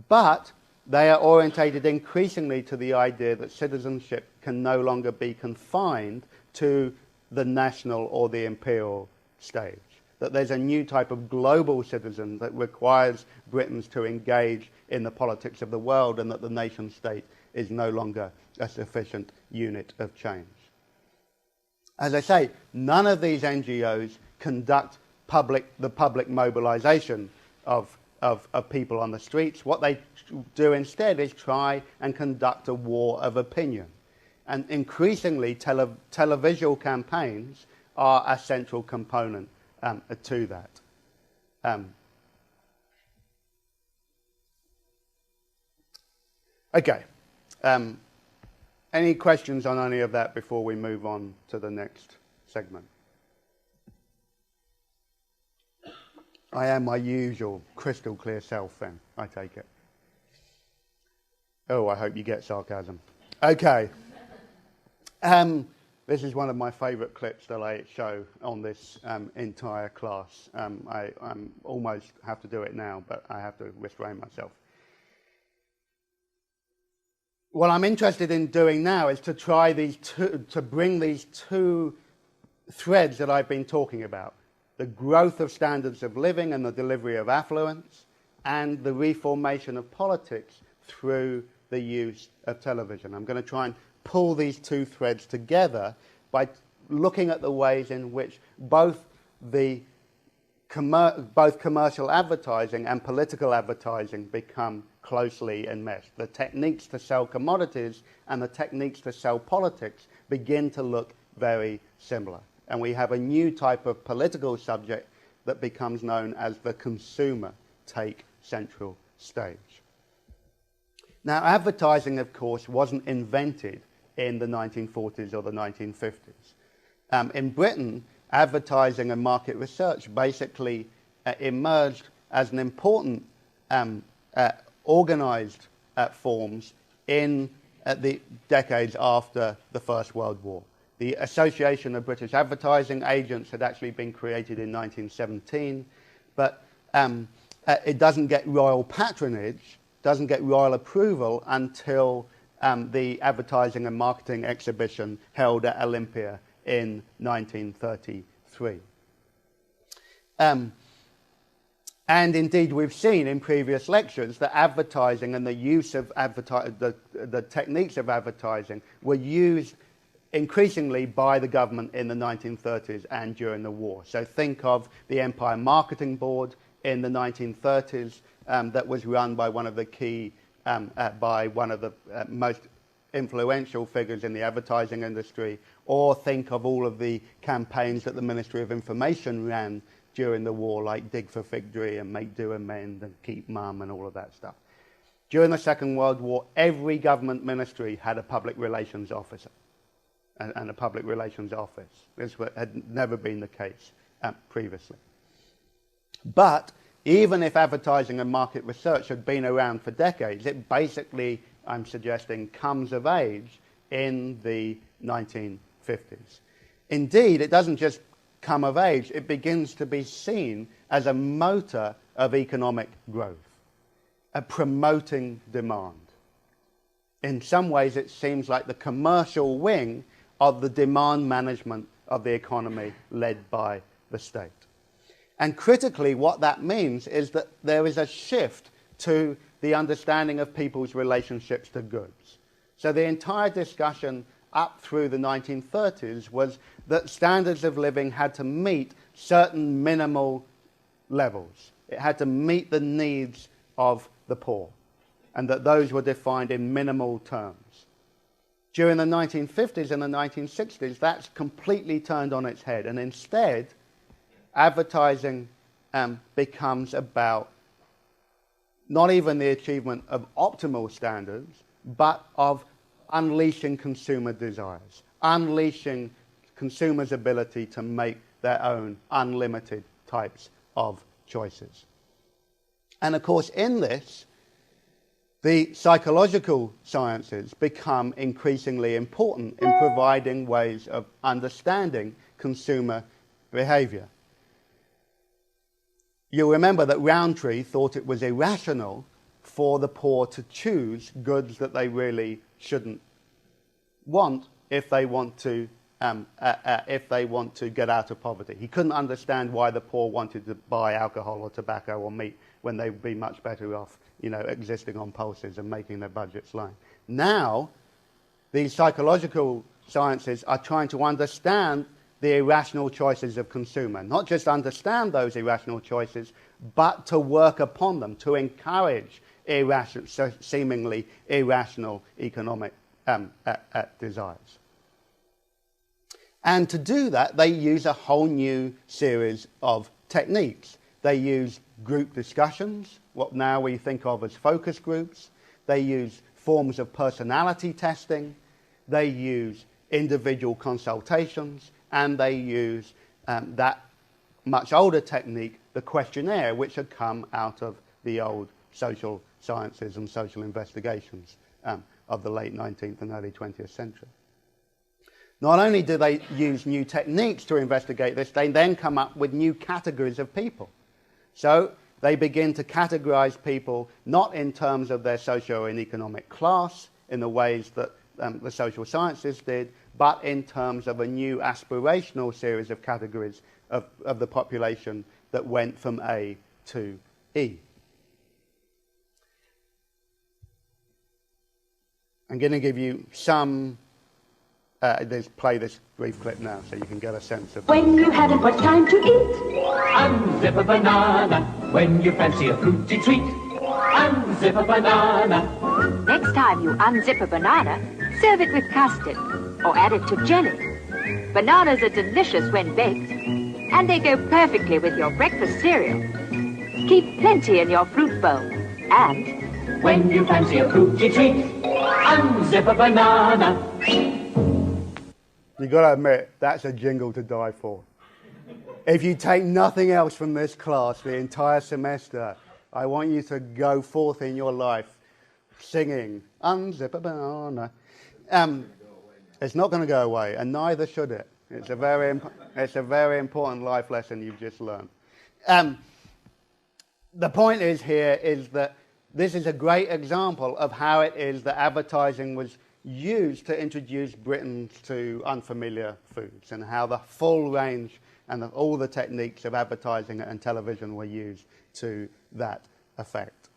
But they are orientated increasingly to the idea that citizenship can no longer be confined to the national or the imperial stage. That there's a new type of global citizen that requires Britons to engage in the politics of the world, and that the nation state is no longer a sufficient unit of change. As I say, none of these NGOs conduct the public mobilization of people on the streets. What they do instead is try and conduct a war of opinion. And increasingly, televisual campaigns are a central component to that. Okay. Any questions on any of that before we move on to the next segment? I am my usual crystal clear self then, I take it. Oh, I hope you get sarcasm. Okay. This is one of my favourite clips that I show on this entire class. I almost have to do it now, but I have to restrain myself. What I'm interested in doing now is to try to bring these two threads that I've been talking about: the growth of standards of living and the delivery of affluence, and the reformation of politics through the use of television. I'm going to try and pull these two threads together by looking at the ways in which both commercial advertising and political advertising become closely enmeshed. The techniques to sell commodities and the techniques to sell politics begin to look very similar. And we have a new type of political subject that becomes known as the consumer take central stage. Now, advertising, of course, wasn't invented in the 1940s or the 1950s. In Britain, advertising and market research basically emerged as an important organized forms in the decades after the First World War. The Association of British Advertising Agents had actually been created in 1917, but it doesn't get royal patronage, doesn't get royal approval until the Advertising and Marketing Exhibition held at Olympia in 1933. And indeed, we've seen in previous lectures that advertising and the use of the techniques of advertising were used increasingly by the government in the 1930s and during the war. So think of the Empire Marketing Board in the 1930s that was run by one of the key, by one of the most influential figures in the advertising industry, or think of all of the campaigns that the Ministry of Information ran during the war, like Dig for Victory and Make Do Amend and Keep Mum and all of that stuff. During the Second World War, every government ministry had a public relations officer and a public relations office. This had never been the case previously. But even if advertising and market research had been around for decades, it basically, I'm suggesting, comes of age in the 1950s. Indeed, it doesn't just come of age, it begins to be seen as a motor of economic growth, promoting demand. In some ways, it seems like the commercial wing of the demand management of the economy led by the state. And critically, what that means is that there is a shift to the understanding of people's relationships to goods. So the entire discussion up through the 1930s was that standards of living had to meet certain minimal levels. It had to meet the needs of the poor, and that those were defined in minimal terms. During the 1950s and the 1960s, that's completely turned on its head, and instead, advertising becomes about not even the achievement of optimal standards, but of unleashing consumer desires, unleashing consumers' ability to make their own unlimited types of choices. And of course, in this, the psychological sciences become increasingly important in providing ways of understanding consumer behavior. You'll remember that Rowntree thought it was irrational for the poor to choose goods that they really shouldn't want if they want to get out of poverty. He couldn't understand why the poor wanted to buy alcohol or tobacco or meat when they would be much better off, existing on pulses and making their budgets line. Now, these psychological sciences are trying to understand the irrational choices of consumer. Not just understand those irrational choices, but to work upon them, to encourage seemingly irrational economic desires. And to do that, they use a whole new series of techniques. They use group discussions, what now we think of as focus groups. They use forms of personality testing. They use individual consultations. And they use that much older technique, the questionnaire, which had come out of the old social sciences and social investigations of the late 19th and early 20th century. Not only do they use new techniques to investigate this, they then come up with new categories of people. So they begin to categorize people not in terms of their socio and economic class in the ways that the social sciences did, but in terms of a new aspirational series of categories of the population that went from A to E. I'm going to give you some, play this brief clip now so you can get a sense of... When you haven't much time to eat, unzip a banana. When you fancy a fruity treat, unzip a banana. Next time you unzip a banana, serve it with custard or add it to jelly. Bananas are delicious when baked, and they go perfectly with your breakfast cereal. Keep plenty in your fruit bowl, and when you fancy a fruity treat, unzip a banana. You've got to admit, that's a jingle to die for. If you take nothing else from this class the entire semester, I want you to go forth in your life singing, unzip a banana. It's not going to go away, and neither should it. It's a very important life lesson you've just learned. The point is here is that this is a great example of how it is that advertising was used to introduce Britons to unfamiliar foods, and how the full range and all the techniques of advertising and television were used to that effect.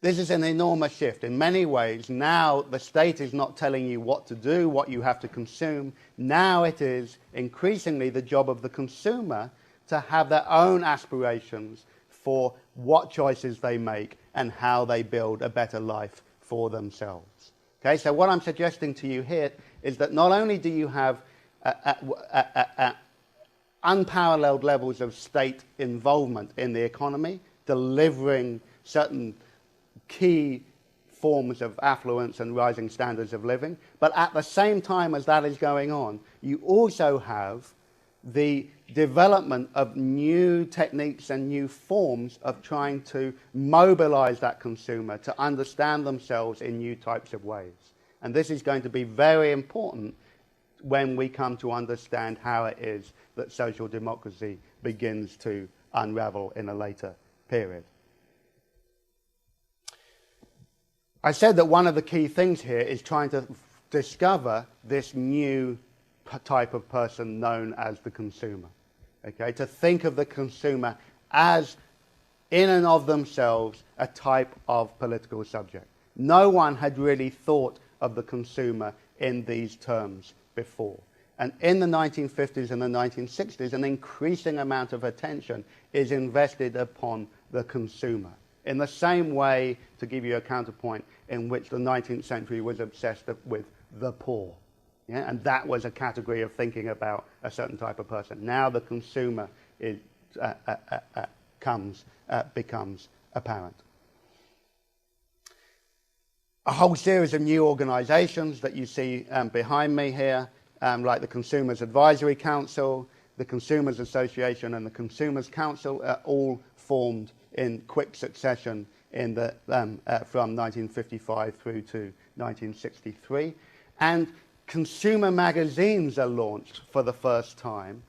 This is an enormous shift. In many ways, now the state is not telling you what to do, what you have to consume. Now it is increasingly the job of the consumer to have their own aspirations for what choices they make and how they build a better life for themselves. Okay, so what I'm suggesting to you here is that not only do you have unparalleled levels of state involvement in the economy, delivering certain key forms of affluence and rising standards of living, but at the same time as that is going on, you also have the development of new techniques and new forms of trying to mobilize that consumer to understand themselves in new types of ways. And this is going to be very important when we come to understand how it is that social democracy begins to unravel in a later period. I said that one of the key things here is trying to discover this new type of person known as the consumer. Okay, to think of the consumer as, in and of themselves, a type of political subject. No one had really thought of the consumer in these terms before. And in the 1950s and the 1960s, an increasing amount of attention is invested upon the consumer. In the same way, to give you a counterpoint, in which the 19th century was obsessed with the poor. Yeah? And that was a category of thinking about a certain type of person. Now the consumer is, becomes apparent. A whole series of new organizations that you see behind me here, like the Consumers Advisory Council, the Consumers Association and the Consumers Council, are all formed in quick succession in the, from 1955 through to 1963. And consumer magazines are launched for the first time.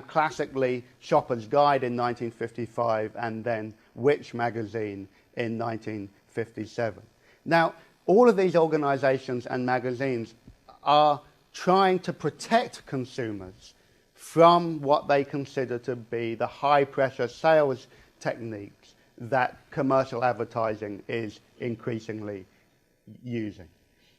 Classically, Shopper's Guide in 1955 and then Which magazine in 1957. Now, all of these organizations and magazines are trying to protect consumers from what they consider to be the high-pressure sales techniques that commercial advertising is increasingly using.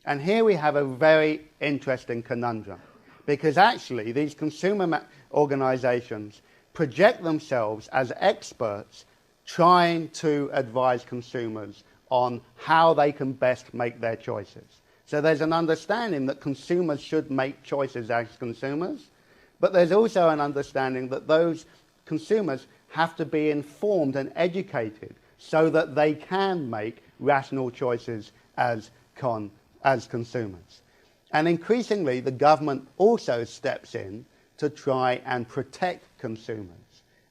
And here we have a very interesting conundrum, because actually these consumer organizations project themselves as experts trying to advise consumers on how they can best make their choices. So there's an understanding that consumers should make choices as consumers, but there's also an understanding that those consumers have to be informed and educated so that they can make rational choices as consumers. And increasingly, the government also steps in to try and protect consumers.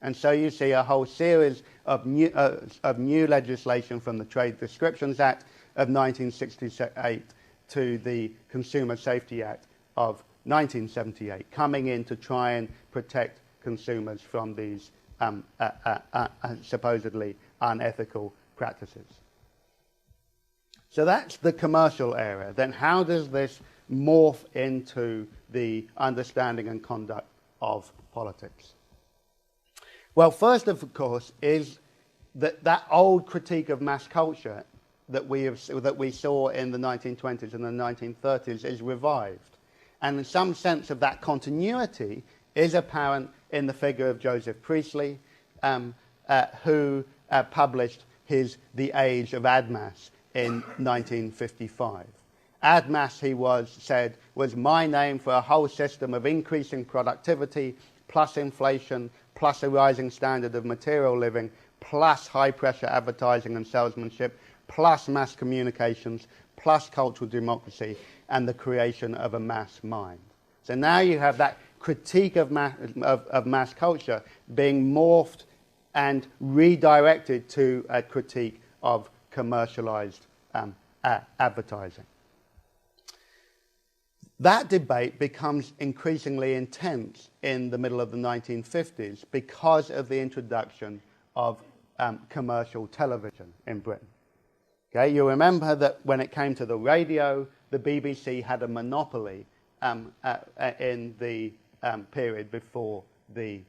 And so you see a whole series of new legislation, from the Trade Descriptions Act of 1968 to the Consumer Safety Act of 1978, coming in to try and protect consumers from these supposedly unethical practices. So that's the commercial area. Then how does this morph into the understanding and conduct of politics? Well, first of course is that old critique of mass culture that we saw in the 1920s and the 1930s is revived. And in some sense of that continuity is apparent in the figure of Joseph Priestley, who published his The Age of AdMass in 1955. AdMass, he said, was my name for a whole system of increasing productivity, plus inflation, plus a rising standard of material living, plus high-pressure advertising and salesmanship, plus mass communications, plus cultural democracy, and the creation of a mass mind. So now you have that critique of mass culture being morphed and redirected to a critique of commercialized advertising. That debate becomes increasingly intense in the middle of the 1950s because of the introduction of commercial television in Britain. Okay, you remember that when it came to the radio, the BBC had a monopoly in the period before the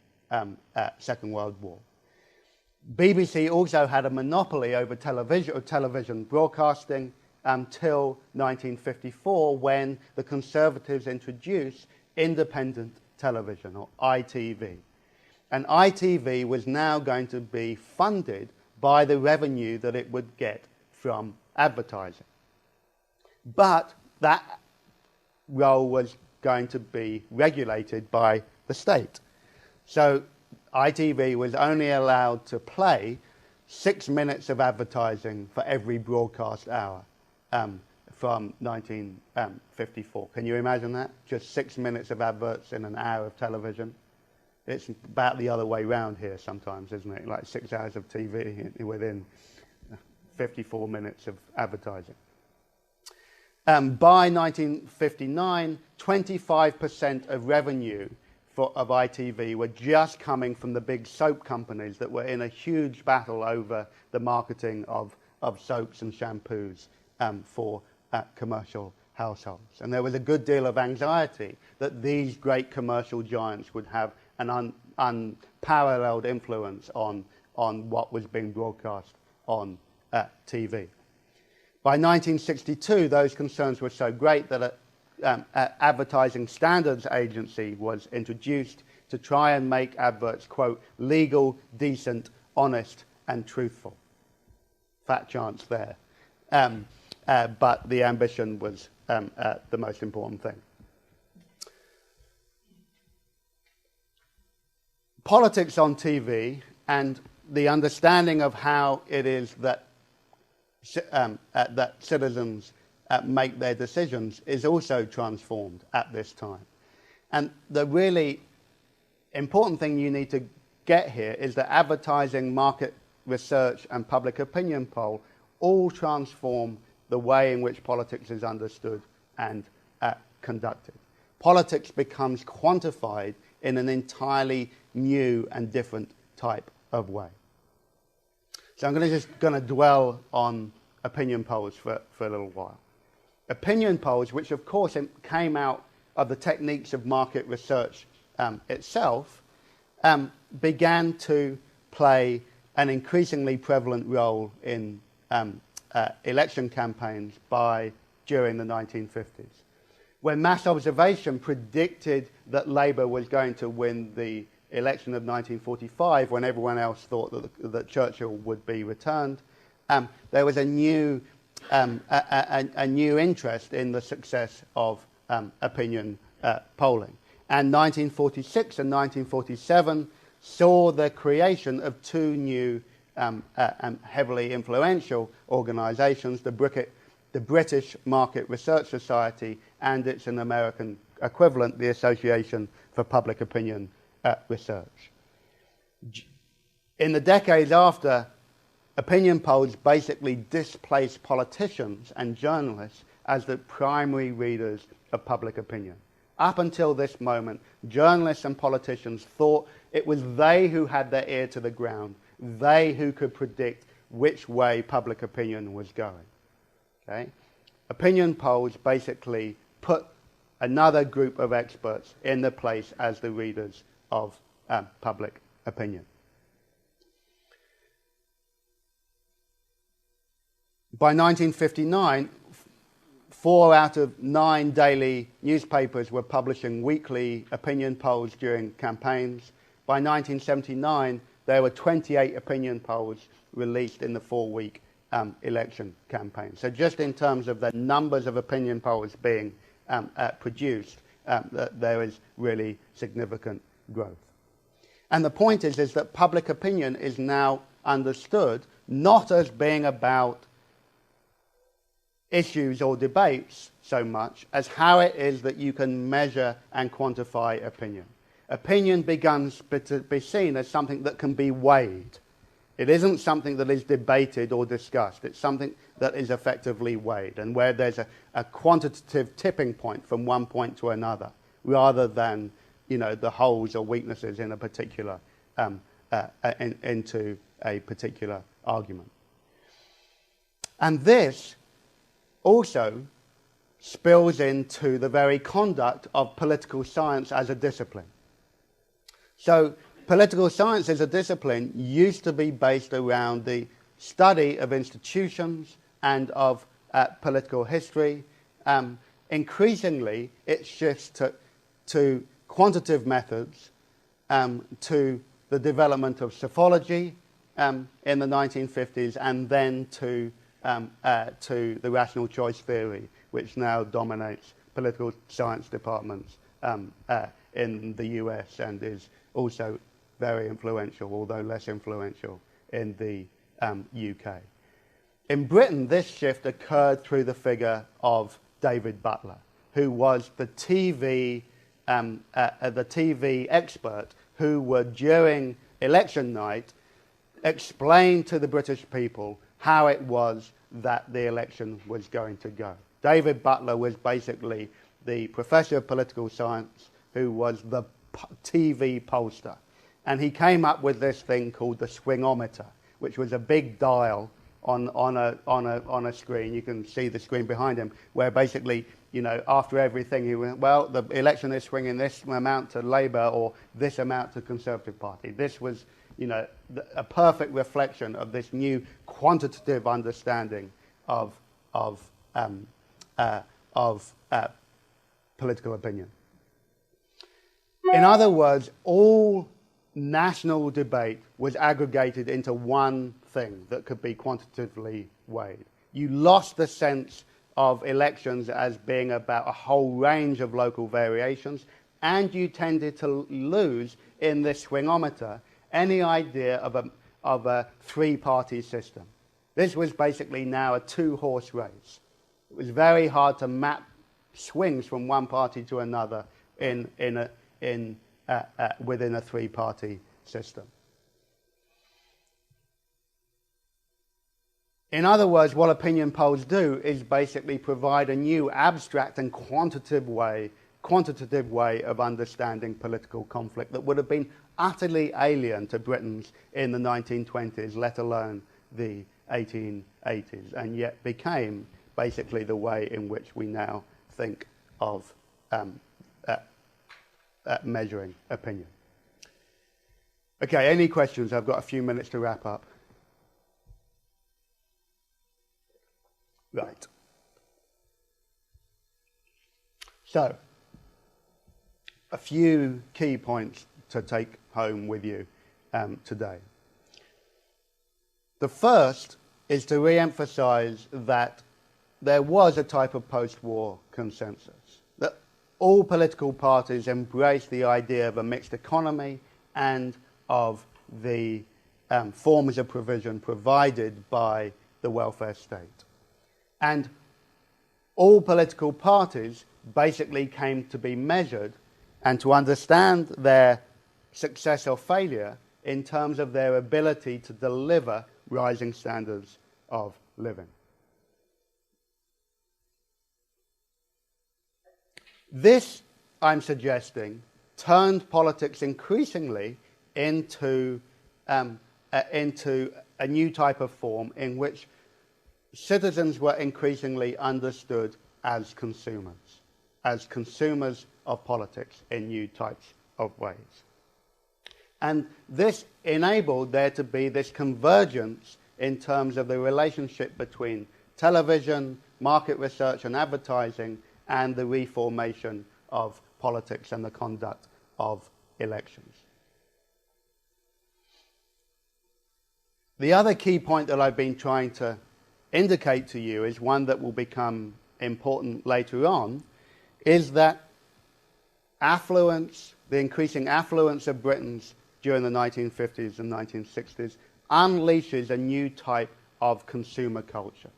Second World War. BBC also had a monopoly over television broadcasting until 1954, when the Conservatives introduced independent television, or ITV. And ITV was now going to be funded by the revenue that it would get from advertising. But that role was going to be regulated by the state. So ITV was only allowed to play 6 minutes of advertising for every broadcast hour from 1954. Can you imagine that? Just 6 minutes of adverts in an hour of television. It's about the other way round here sometimes, isn't it? Like 6 hours of TV within 54 minutes of advertising. By 1959, 25% of revenue of ITV were just coming from the big soap companies that were in a huge battle over the marketing of soaps and shampoos for commercial households. And there was a good deal of anxiety that these great commercial giants would have an unparalleled influence on what was being broadcast on TV. By 1962, those concerns were so great that an advertising standards agency was introduced to try and make adverts, quote, legal, decent, honest, and truthful. Fat chance there. But the ambition was the most important thing. Politics on TV and the understanding of how it is that that citizens make their decisions is also transformed at this time. And the really important thing you need to get here is that advertising, market research, and public opinion poll all transform the way in which politics is understood and conducted. Politics becomes quantified in an entirely new and different type of way. So I'm just going to dwell on opinion polls for a little while. Opinion polls, which of course came out of the techniques of market research itself, began to play an increasingly prevalent role in election campaigns during the 1950s. When mass observation predicted that Labour was going to win the election of 1945, when everyone else thought that Churchill would be returned, there was a new interest in the success of opinion polling. And 1946 and 1947 saw the creation of two new heavily influential organisations, the British Market Research Society and its American equivalent, the Association for Public Opinion Research. In the decades after, opinion polls basically displaced politicians and journalists as the primary readers of public opinion. Up until this moment, journalists and politicians thought it was they who had their ear to the ground, they who could predict which way public opinion was going. Okay? Opinion polls basically put another group of experts in the place as the readers of public opinion. By 1959, 4 out of 9 daily newspapers were publishing weekly opinion polls during campaigns. By 1979, there were 28 opinion polls released in the 4-week election campaign. So just in terms of the numbers of opinion polls being produced, there is really significant growth. And the point is that public opinion is now understood not as being about issues or debates so much as how it is that you can measure and quantify opinion. Opinion begins to be seen as something that can be weighed. It isn't something that is debated or discussed. It's something that is effectively weighed, and where there's a quantitative tipping point from one point to another, rather than, you know, the holes or weaknesses in a particular into a particular argument. And this also spills into the very conduct of political science as a discipline. So political science as a discipline used to be based around the study of institutions and of political history. Increasingly, it shifts to quantitative methods, to the development of psephology in the 1950s, and then to the rational choice theory, which now dominates political science departments in the US and is also very influential, although less influential, in the UK. In Britain, this shift occurred through the figure of David Butler, who was the TV expert who would, during election night, explain to the British people how it was that the election was going to go. David Butler was basically the professor of political science who was the TV pollster. And he came up with this thing called the swingometer, which was a big dial on a screen. You can see the screen behind him, where basically, you know, after everything, he went, well, the election is swinging this amount to Labour or this amount to Conservative Party. This was, you know, a perfect reflection of this new quantitative understanding of political opinion. In other words, all national debate was aggregated into one thing that could be quantitatively weighed. You lost the sense of elections as being about a whole range of local variations, and you tended to lose in this swingometer any idea of a three-party system. This was basically now a two-horse race. It was very hard to map swings from one party to another within a three-party system. In other words, what opinion polls do is basically provide a new abstract and quantitative way of understanding political conflict that would have been utterly alien to Britons in the 1920s, let alone the 1880s, and yet became basically the way in which we now think of measuring opinion. Okay, any questions? I've got a few minutes to wrap up. Right. So, a few key points to take home with you today. The first is to re-emphasize that there was a type of post-war consensus, that all political parties embraced the idea of a mixed economy and of the forms of provision provided by the welfare state. And all political parties basically came to be measured and to understand their success or failure in terms of their ability to deliver rising standards of living. This, I'm suggesting, turned politics increasingly into a new type of form in which citizens were increasingly understood as consumers of politics in new types of ways. And this enabled there to be this convergence in terms of the relationship between television, market research and advertising, and the reformation of politics and the conduct of elections. The other key point that I've been trying to indicate to you is one that will become important later on, is that affluence, the increasing affluence of Britons during the 1950s and 1960s unleashes a new type of consumer culture,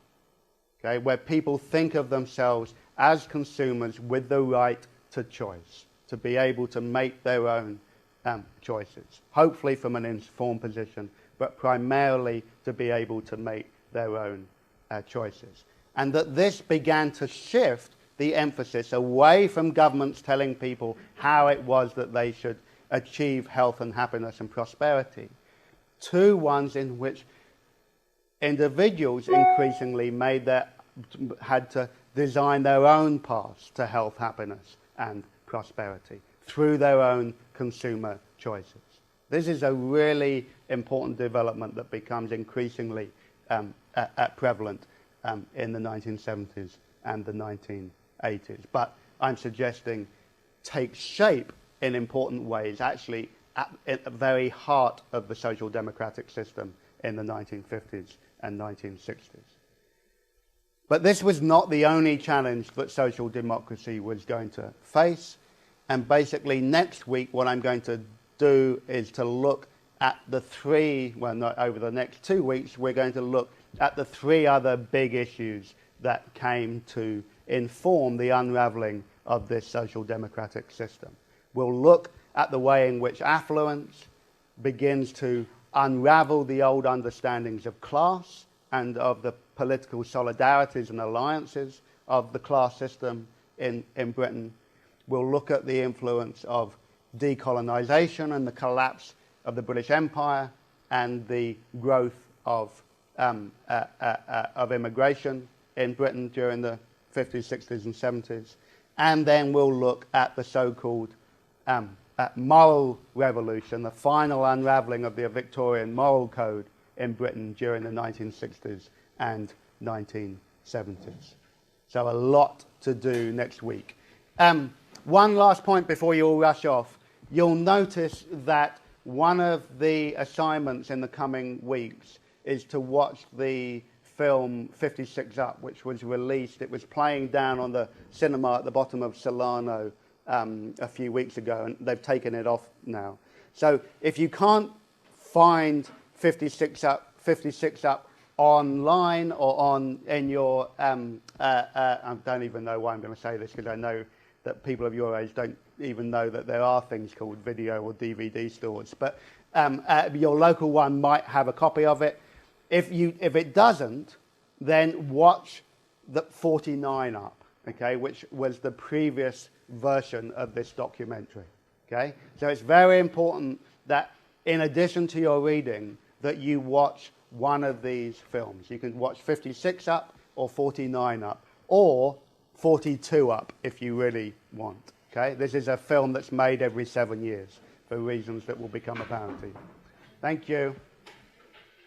okay, where people think of themselves as consumers with the right to choice, to be able to make their own choices, hopefully from an informed position, but primarily to be able to make their own choices. And that this began to shift the emphasis away from governments telling people how it was that they should achieve health and happiness and prosperity, to ones in which individuals increasingly had to design their own paths to health, happiness and prosperity through their own consumer choices. This is a really important development that becomes increasingly prevalent in the 1970s and the 1980s. But I'm suggesting takes shape in important ways, actually at the very heart of the social democratic system in the 1950s and 1960s. But this was not the only challenge that social democracy was going to face. And basically next week what I'm going to do is to look at the three, well, not over the next 2 weeks, we're going to look at the three other big issues that came to inform the unraveling of this social democratic system. We'll look at the way in which affluence begins to unravel the old understandings of class and of the political solidarities and alliances of the class system in Britain. We'll look at the influence of decolonisation and the collapse of the British Empire and the growth of immigration in Britain during the 50s, 60s and 70s. And then we'll look at the so-called moral revolution, the final unravelling of the Victorian moral code in Britain during the 1960s and 1970s. So a lot to do next week. One last point before you all rush off. You'll notice that one of the assignments in the coming weeks is to watch the film 56 Up, which was released. It was playing down on the cinema at the bottom of Solano a few weeks ago, and they've taken it off now. So if you can't find 56 Up online or in your, I don't even know why I'm going to say this, because I know that people of your age don't even know that there are things called video or DVD stores. But your local one might have a copy of it. If it doesn't, then watch the 49 Up, okay, which was the previous version of this documentary. Okay, so it's very important that in addition to your reading, that you watch one of these films. You can watch 56 Up or 49 Up or 42 Up if you really want. Okay, this is a film that's made every 7 years for reasons that will become apparent to you. Thank you.